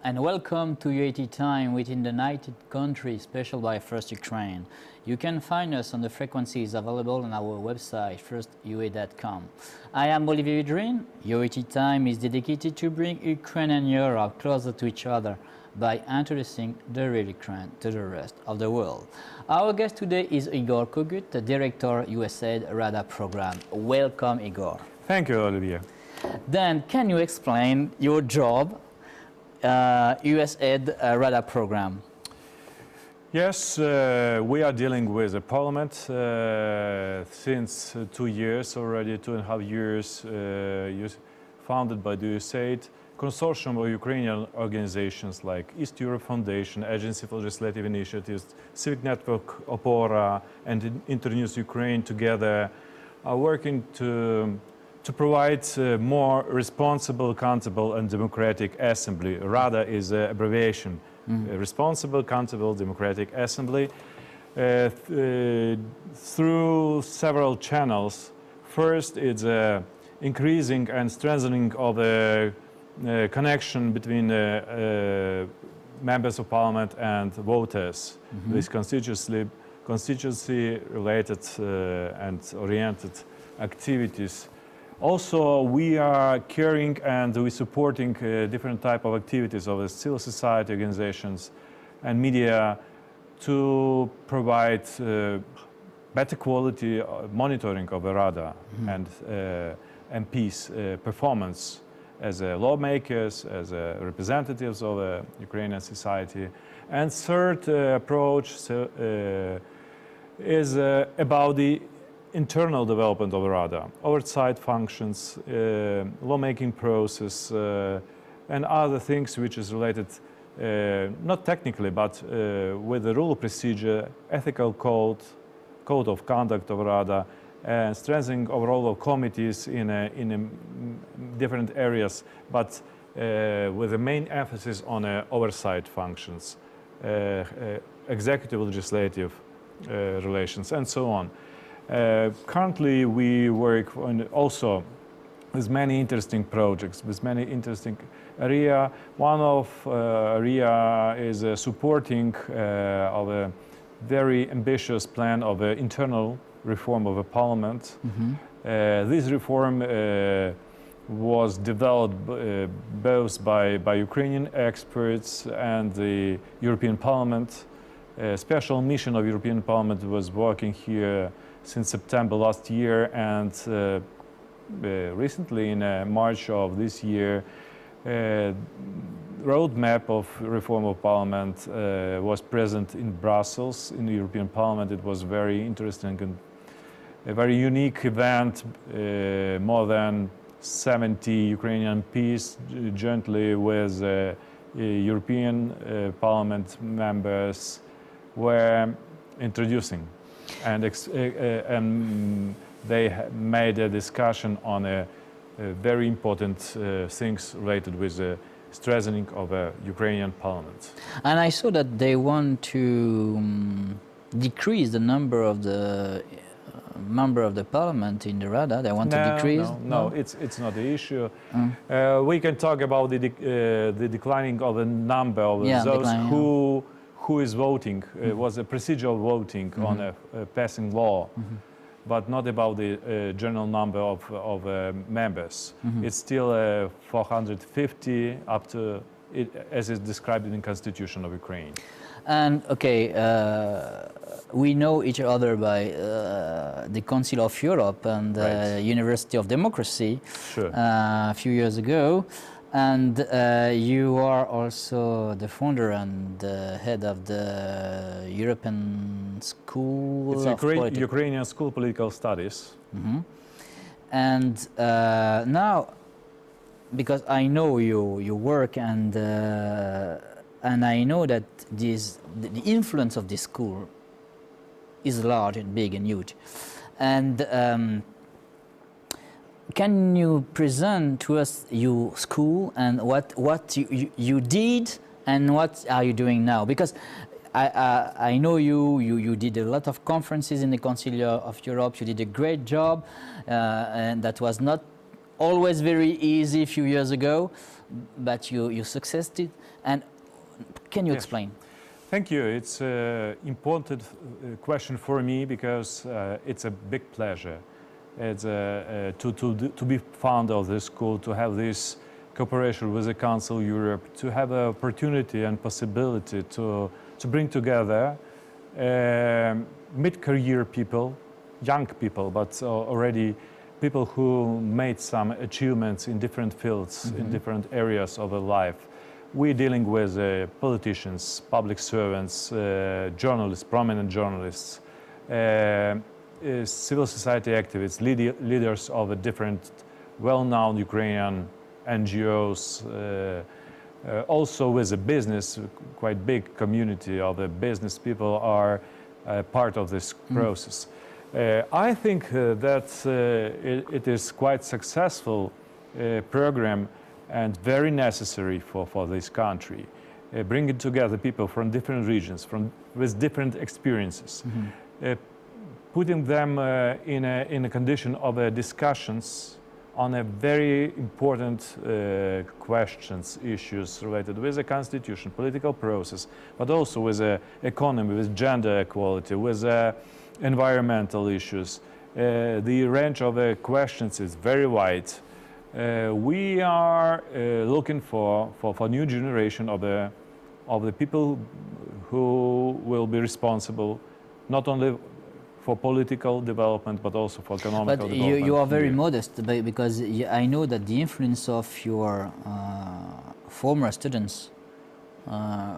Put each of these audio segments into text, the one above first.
and welcome to UAT Time within the United Countries, special by First Ukraine. You can find us on the frequencies available on our website, firstua.com. I am Olivier Vedrine. UAT Time is dedicated to bring Ukraine and Europe closer to each other by introducing the real Ukraine to the rest of the world. Our guest today is Igor Kogut, the Director, USAID Rada program. Welcome, Igor. Thank you, Olivier. Then, can you explain your job, USAID Rada program? Yes, we are dealing with the parliament since 2 years already, 2.5 years, founded by the USAID, consortium of Ukrainian organizations like East Europe Foundation, Agency for Legislative Initiatives, Civic Network Opora, and Introduce Ukraine together are working to provide more responsible, accountable, and democratic assembly. Rada is an abbreviation. Responsible, accountable, democratic assembly through several channels. First, it's increasing and strengthening of the connection between members of parliament and voters with constituency-related and oriented activities. Also, we are caring and we're supporting different type of activities of the civil society organizations and media to provide better quality monitoring of the Rada and MPs' performance as lawmakers, as representatives of Ukrainian society. And third approach is about the internal development of Rada, oversight functions, lawmaking process, and other things which is related, not technically, but with the rule of procedure, ethical code of conduct of Rada, and strengthening of role of committees in different areas, but with the main emphasis on oversight functions, executive legislative relations, and so on. Currently, we work on also with many interesting projects, with many interesting areas. One of area is supporting of a very ambitious plan of internal reform of a parliament. This reform was developed both by Ukrainian experts and the European Parliament. A special mission of European Parliament was working here since September last year, and recently in March of this year, roadmap of reform of Parliament was present in Brussels in the European Parliament. It was very interesting and a very unique event. More than 70 Ukrainian MPs jointly with European Parliament members were introducing. And they made a discussion on very important things related with the strengthening of a Ukrainian parliament. And I saw that they want to decrease the number of the member of the parliament in the Rada. They want to decrease? No, it's not the issue. We can talk about the declining of the number of those who is voting. It was a procedural voting on a passing law, but not about the general number of members. It's still 450 up to it, as is described in the Constitution of Ukraine. And okay, we know each other by the Council of Europe and University of Democracy a few years ago. And you are also the founder and the head of the European School of Ukrainian School of Political Studies. And now, because I know your work and I know that the influence of this school is large and big and huge. And can you present to us your school and what you did and what are you doing now? Because I know you did a lot of conferences in the Council of Europe. You did a great job, and that was not always very easy a few years ago, but you succeeded. And can you explain? Thank you. It's an important question for me because it's a big pleasure. It's to be founder of this school, to have this cooperation with the Council of Europe, to have an opportunity and possibility to bring together mid-career people, young people, but already people who made some achievements in different fields, in different areas of their life. We're dealing with politicians, public servants, journalists, prominent journalists, civil society activists, leaders of a different well-known Ukrainian NGOs, also with a business, quite big community of the business people are part of this process. I think that it is quite successful program and very necessary for this country, bringing together people from different regions, with different experiences, putting them in a condition of discussions on a very important questions, issues related with the constitution, political process, but also with the economy, with gender equality, with environmental issues. The range of questions is very wide. We are looking for new generation of the people who will be responsible not only for political development but also for economic development. But you are very modest because I know that the influence of your former students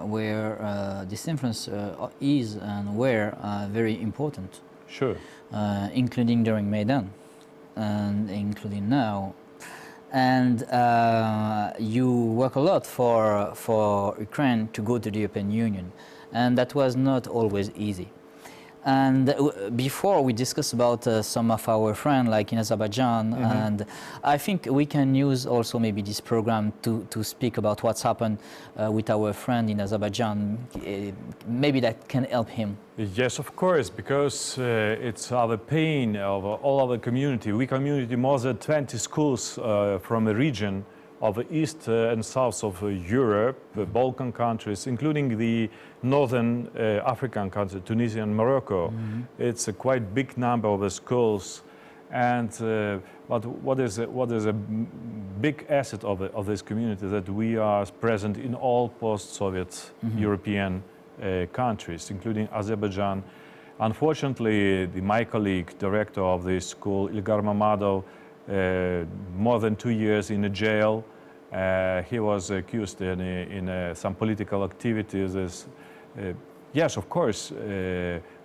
where this influence is and were very important. Sure. Including during Maidan and including now. And you work a lot for Ukraine to go to the European Union, and that was not always easy. And before we discussed about some of our friends like in Azerbaijan, and I think we can use also maybe this program to speak about what's happened with our friend in Azerbaijan. Maybe that can help him. Yes, of course, because it's our pain of all our community. We community more than 20 schools from a region of the east and south of Europe, the Balkan countries, including the northern African countries, Tunisia and Morocco. It's a quite big number of the schools, and but what is a big asset of this community that we are present in all post-Soviet European countries, including Azerbaijan. Unfortunately, my colleague, director of this school, Igor Mamadov, more than 2 years in a jail. He was accused in some political activities. Yes, of course,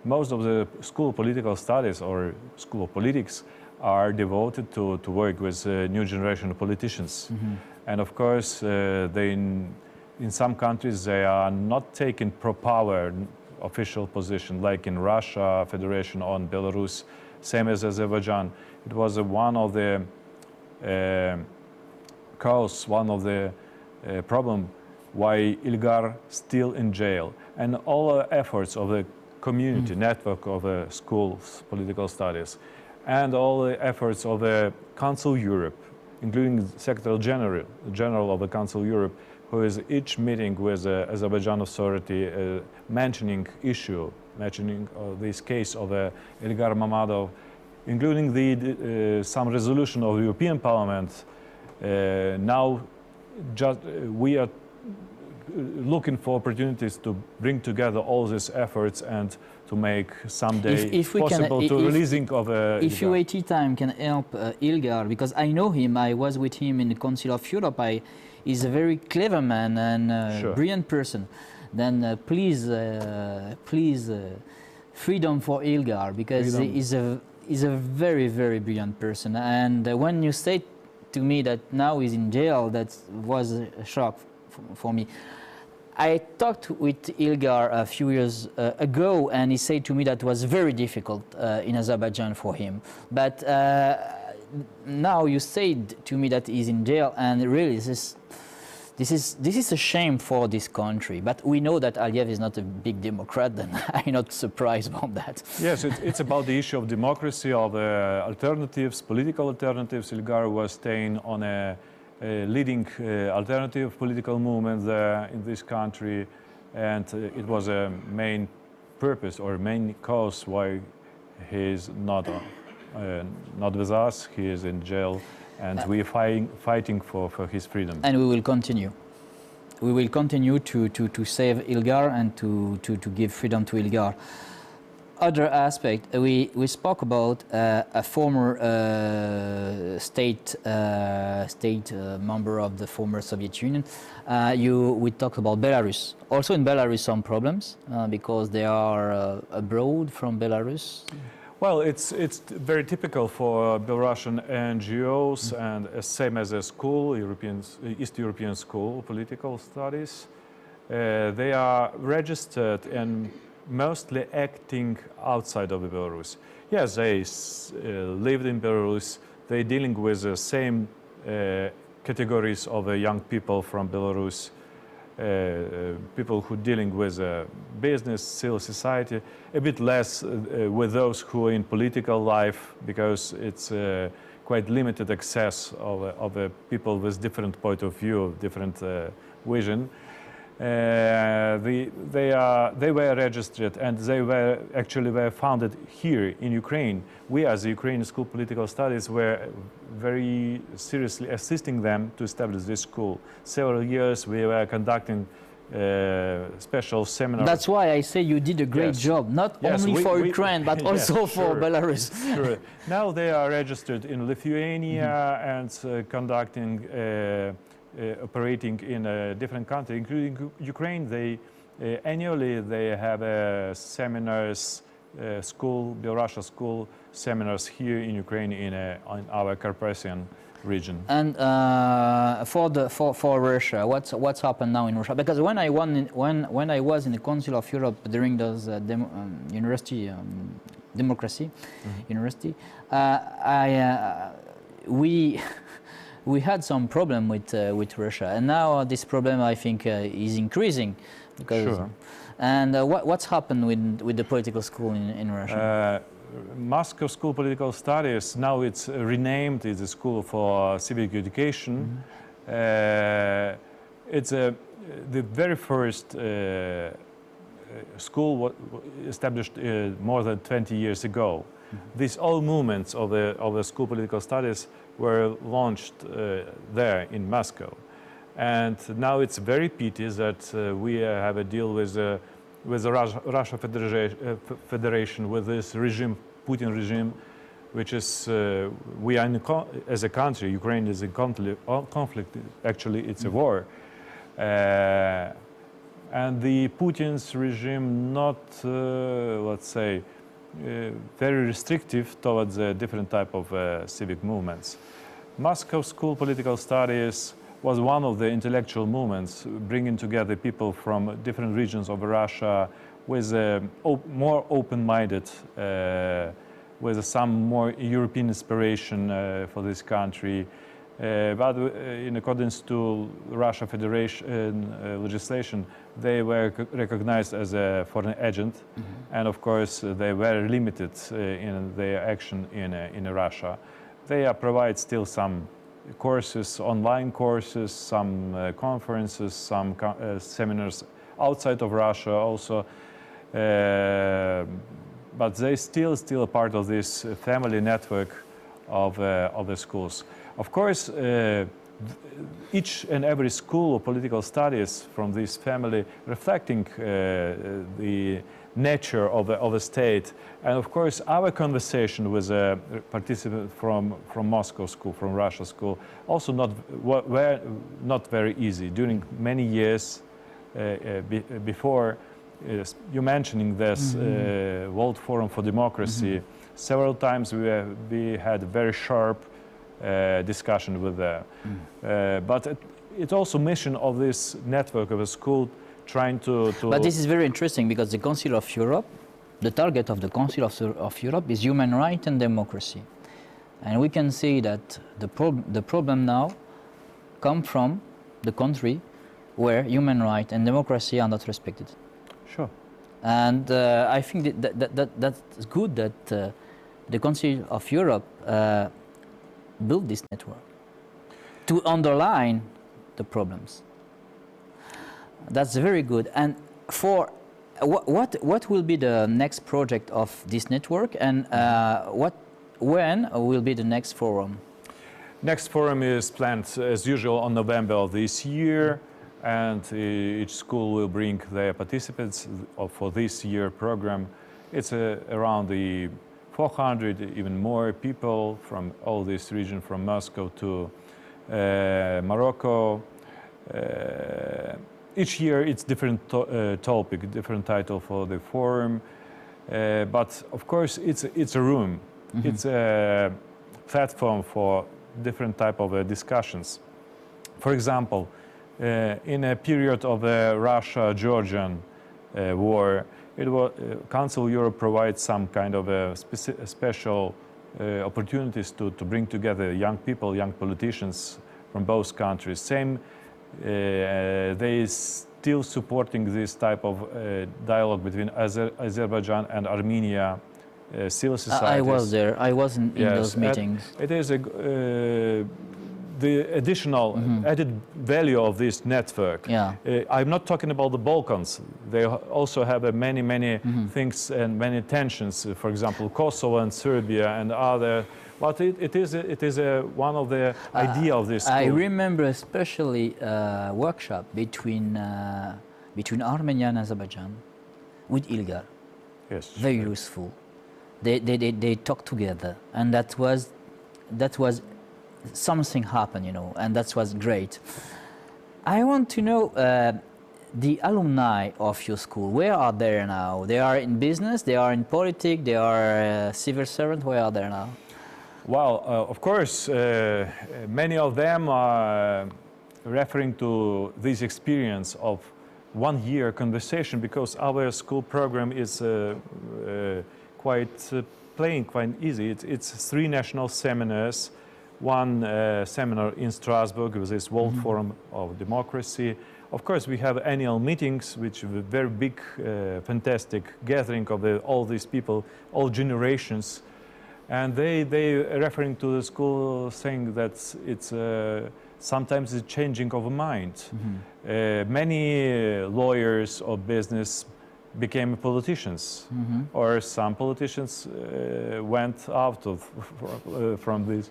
most of the school of political studies or school of politics are devoted to work with new generation of politicians. And of course, in some countries, they are not taking pro-power official position, like in Russia, Federation, or in Belarus, same as Azerbaijan. It was one of the cause, one of the problem why Ilgar still in jail. And all efforts of the community network of the schools, political studies, and all the efforts of the Council of Europe, including Secretary General of the Council of Europe, who is each meeting with the Azerbaijan authority mentioning this case of Ilgar Mamadov, including some resolution of the European Parliament. Now we are looking for opportunities to bring together all these efforts and to make someday possible releasing of If UAT time can help Ilgar, because I know him, I was with him in the Council of Europe, he's a very clever man and brilliant person, then please freedom for Ilgar, because he's a very, very brilliant person. And when you say to me that now he's in jail, that was a shock for me. I talked with Ilgar a few years ago, and he said to me that was very difficult in Azerbaijan for him. But now you said to me that he's in jail, and really This is a shame for this country, but we know that Aliyev is not a big Democrat, and I'm not surprised about that. Yes, it's about the issue of democracy, of alternatives, political alternatives. Ilgar was staying on a leading alternative political movement there in this country, and it was a main purpose or main cause why he is not with us. He is in jail. And we are fighting for his freedom. And we will continue. We will continue to save Ilgar and to give freedom to Ilgar. Other aspect, we spoke about a former state member of the former Soviet Union. We talked about Belarus. Also in Belarus some problems because they are abroad from Belarus. Well, it's very typical for Belarusian NGOs and same as a school, East European School, Political Studies. They are registered and mostly acting outside of Belarus. Yes, they lived in Belarus. They're dealing with the same categories of young people from Belarus. People who are dealing with business, civil society, a bit less with those who are in political life, because it's quite limited access of people with different point of view, different vision. They were registered and they were founded here in Ukraine. We, as the Ukrainian School of Political Studies, were very seriously assisting them to establish this school. Several years we were conducting special seminars. That's why I say you did a great job, not only for Ukraine, but also for Belarus. Sure. Now they are registered in Lithuania and conducting operating in a different country, including Ukraine. They annually they have seminars, Belarusian school seminars here in Ukraine in our Carpathian region. And for Russia, what's happened now in Russia? Because when I was in the Council of Europe during those university democracy university, we had some problem with Russia, and now this problem I think is increasing. Because, sure. And what's happened with the political school in Russia? Moscow School of Political Studies, now it's renamed, it's a school for civic education. It's the very first school established more than 20 years ago. These all movements of the School of Political Studies were launched there in Moscow. And now it's very pity that we have a deal with the Russia Federation, with this regime, Putin regime, which is, we are as a country, Ukraine is in conflict, actually it's a war. And the Putin's regime not, let's say, very restrictive towards a different type of civic movements. Moscow School of Political Studies was one of the intellectual movements bringing together people from different regions of Russia with more open-minded, with some more European inspiration for this country. But in accordance to Russia Federation legislation, they were recognized as a foreign agent, and of course they were limited in their action in Russia. They provide still some courses, online courses, some conferences, some seminars outside of Russia also, but they still a part of this family network of the schools. Of course, each and every school of political studies from this family reflecting the nature of a state. And of course, our conversation with a participant from Moscow school, from Russia school, also were not very easy. During many years before, you mentioning this World Forum for Democracy, several times we had very sharp discussion with them. But it's also mission of this network of a school trying to... But this is very interesting because the Council of Europe, the target of the Council of Europe is human rights and democracy. And we can see that the problem now comes from the country where human rights and democracy are not respected. Sure. And I think that's good that the Council of Europe built this network to underline the problems. That's very good. And for what will be the next project of this network, and when will be the next forum? Next forum is planned as usual on November of this year, and each school will bring their participants for this year program. It's around the 400, even more people from all this region, from Moscow to Morocco. Each year it's different topic, different title for the forum, but of course it's a room. Mm-hmm. It's a platform for different type of discussions. For example, in a period of the Russia-Georgian war, Council of Europe provides some kind of special opportunities to bring together young people, young politicians from both countries. Same, they still supporting this type of dialogue between Azerbaijan and Armenia. Civil society. I was there. I was in those meetings. It is the additional added value of this network. Yeah. I'm not talking about the Balkans. They also have many things and many tensions. For example, Kosovo and Serbia and other. But it is one of the idea of this school. I remember especially a workshop between Armenia and Azerbaijan with Igor. Yes. Very useful. They talked together, and that was something happened, you know, and that was great. I want to know the alumni of your school. Where are they now? They are in business, they are in politics, they are civil servants. Where are they now? Well, of course, many of them are referring to this experience of 1 year conversation, because our school program is quite easy. It's 3 national seminars, 1 seminar in Strasbourg with this World Forum of Democracy. Of course, we have annual meetings, which are a very big, fantastic gathering of all these people, all generations. And they referring to the school, saying that it's sometimes a changing of a mind. Many lawyers or business became politicians, or some politicians went out from this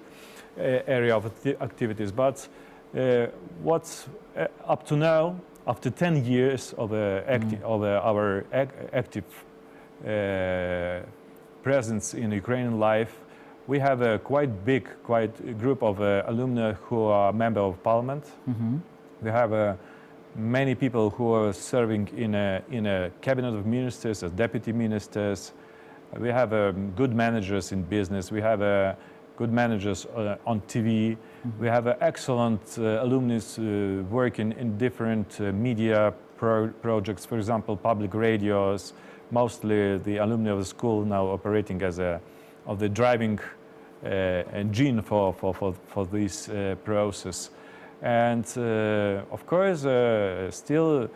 area of activities. But what's up to now, after 10 years of our active presence in Ukrainian life, we have a quite group of alumni who are member of parliament. We have many people who are serving in a cabinet of ministers as deputy ministers. We have good managers in business. We have good managers on TV. We have excellent alumni working in different media projects. For example, public radios. Mostly the alumni of the school now operating as of the driving engine for this process. And of course, still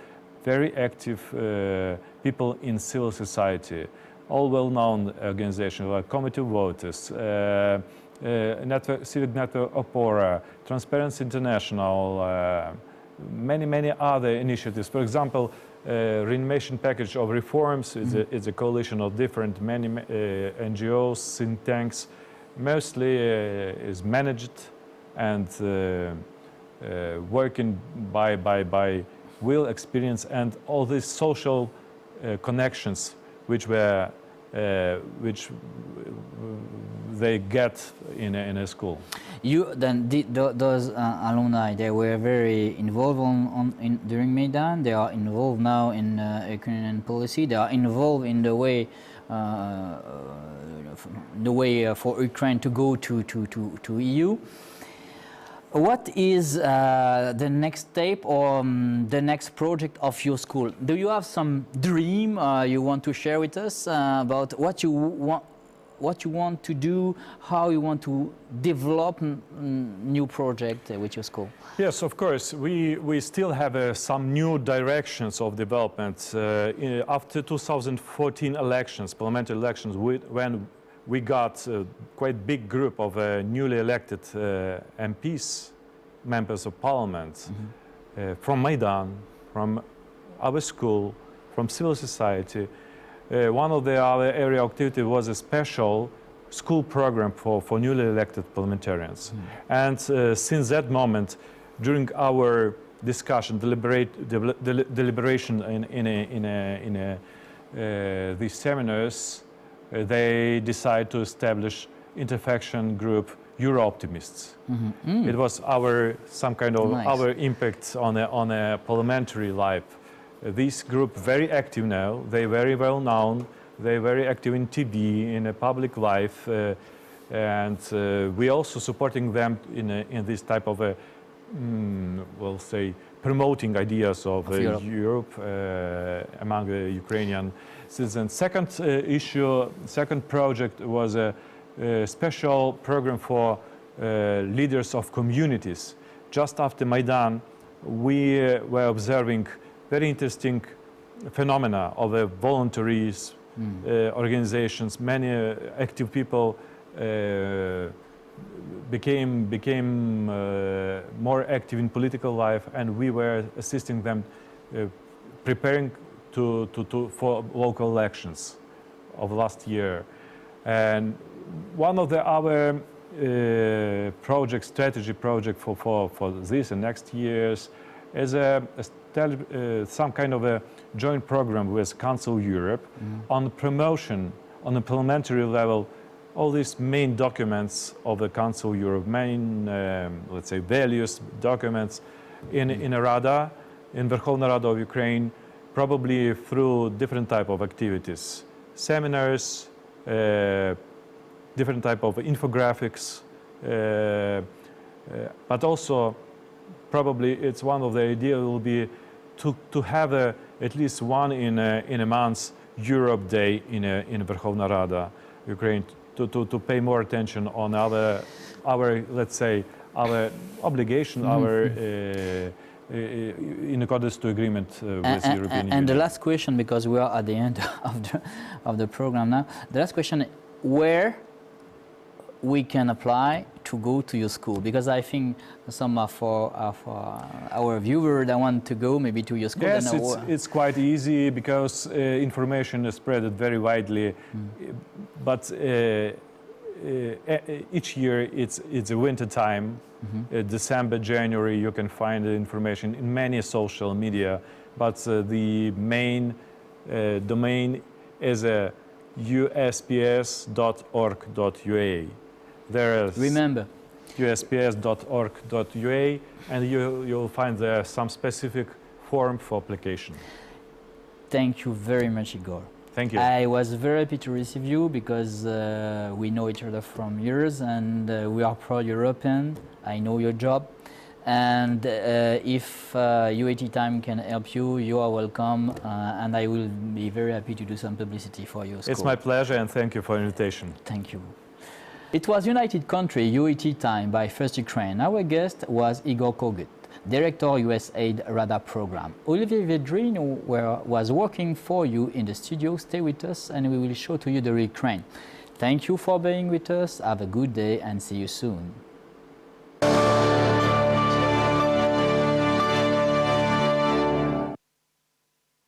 very active people in civil society, all well-known organizations like Committee of Voters, Civic Network Opora, Transparency International, many other initiatives. For example, reanimation package of reforms is a coalition of many NGOs, think tanks. Mostly is managed and working by will, experience, and all these social connections which they get in a school. Those alumni, they were very involved during Maidan. They are involved now in Ukrainian policy. They are involved in the way for Ukraine to go to EU. What is the next step or the next project of your school? Do you have some dream you want to share with us about what you want what you want to do, how you want to develop new project with your school? Yes, of course. We still have some new directions of development. After 2014 elections, parliamentary elections, when we got a quite big group of newly elected MPs, members of parliament, from Maidan, from our school, from civil society. One of our area of activity was a special school program for newly elected parliamentarians. And since that moment, during our discussion, deliberation in these seminars, they decided to establish interfaction group Euro Optimists. It was some kind of our impact on a parliamentary life. This group very active now. They very well known. They very active in TV, in a public life, and we also supporting them in this type of we'll say promoting ideas of Europe among the Ukrainian citizens. Second project was a special program for leaders of communities. Just after Maidan, we were observing very interesting phenomena of voluntaries, organizations. Many active people became more active in political life, and we were assisting them preparing for local elections of last year. And one of our strategy project for this and next years is some kind of a joint program with Council Europe on promotion on a parliamentary level, all these main documents of the Council Europe, main, let's say, values documents in a Rada, in Verkhovna Rada of Ukraine, probably through different type of activities, seminars, different type of infographics, but also probably it's one of the ideas will be to have at least one in a month Europe Day in Verkhovna Rada Ukraine to pay more attention on our let's say our obligation, our in accordance to agreement with the European Union. And the last question, because we are at the end of the program now, the last question: where we can apply to go to your school? Because I think some of our viewers that want to go maybe to your school. Yes, it's quite easy because information is spread very widely. But each year it's a winter time. December, January, you can find the information in many social media. But the main domain is usps.org.ua. There is remember usps.org.ua, and you'll find there some specific form for application. Thank you very much, Igor. Thank you. I was very happy to receive you because we know each other from years, and we are pro-European. I know your job, and if UAT Time can help you, you are welcome, and I will be very happy to do some publicity for your school. It's my pleasure, and thank you for the invitation. Thank you. It was United Country UAT Time by First Ukraine. Our guest was Igor Kogut, Director USAID Rada Program. Olivier Vedrine was working for you in the studio. Stay with us and we will show to you the Ukraine. Thank you for being with us. Have a good day and see you soon.